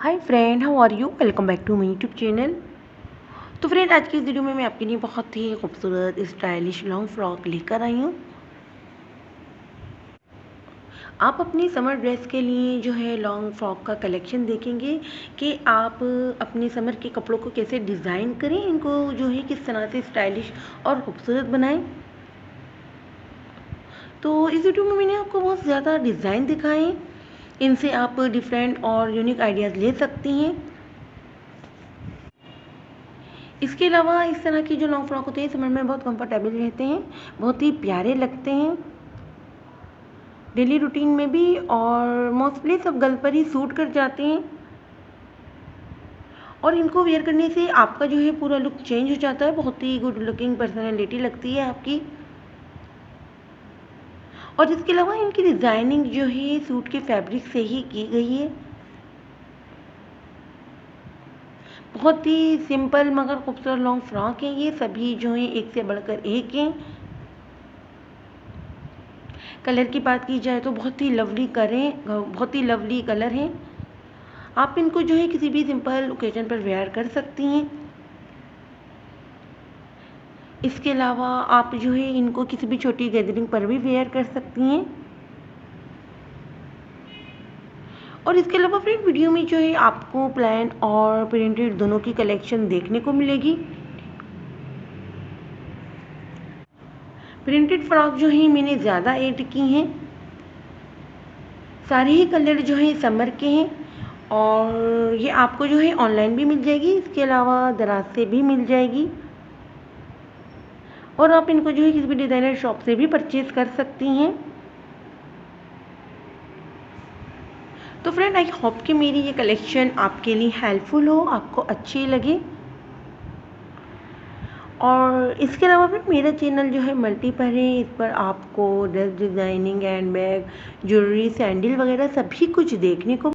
Hi friend, how are you? Welcome back to my YouTube channel. तो friend, आज की इस वीडियो में मैं आपके लिए बहुत ही खूबसूरत स्टाइलिश लॉन्ग फ्रॉक लेकर आई हूँ। आप अपनी समर ड्रेस के लिए जो है लॉन्ग फ्रॉक का कलेक्शन देखेंगे कि आप अपने समर के कपड़ों को कैसे डिज़ाइन करें, इनको जो है किस तरह से स्टाइलिश और खूबसूरत बनाएं। तो इस वीडियो में मैंने आपको बहुत ज़्यादा डिज़ाइन दिखाए, इनसे आप डिफरेंट और यूनिक आइडियाज़ ले सकती हैं। इसके अलावा इस तरह की जो लॉन्ग फ्रॉक होते हैं समर में बहुत कंफर्टेबल रहते हैं, बहुत ही प्यारे लगते हैं डेली रूटीन में भी, और मोस्टली सब गर्ल पर ही सूट कर जाते हैं। और इनको वेयर करने से आपका जो है पूरा लुक चेंज हो जाता है, बहुत ही गुड लुकिंग पर्सनैलिटी लगती है आपकी। और इसके अलावा इनकी डिज़ाइनिंग जो है सूट के फैब्रिक से ही की गई है। बहुत ही सिंपल मगर खूबसूरत लॉन्ग फ्रॉक हैं ये, सभी जो हैं एक से बढ़कर एक हैं। कलर की बात की जाए तो बहुत ही लवली कलर हैं। आप इनको जो है किसी भी सिंपल ओकेजन पर वेयर कर सकती हैं। इसके अलावा आप जो है इनको किसी भी छोटी गैदरिंग पर भी वेयर कर सकती हैं। और इसके अलावा फ्रेंड, वीडियो में जो है आपको प्लेन और प्रिंटेड दोनों की कलेक्शन देखने को मिलेगी। प्रिंटेड फ्रॉक जो है मैंने ज़्यादा ऐड की हैं। सारे ही कलर जो है समर के हैं, और ये आपको जो है ऑनलाइन भी मिल जाएगी, इसके अलावा दराज से भी मिल जाएगी। और आप इनको जो है किसी भी डिज़ाइनर शॉप से भी परचेज़ कर सकती हैं। तो फ्रेंड, आई होप कि मेरी ये कलेक्शन आपके लिए हेल्पफुल हो, आपको अच्छी लगे। और इसके अलावा फ्रेंड, मेरा चैनल जो है मल्टी पर है, इस पर आपको dress designing, hand bag, jewellery, sandal वगैरह सभी कुछ देखने को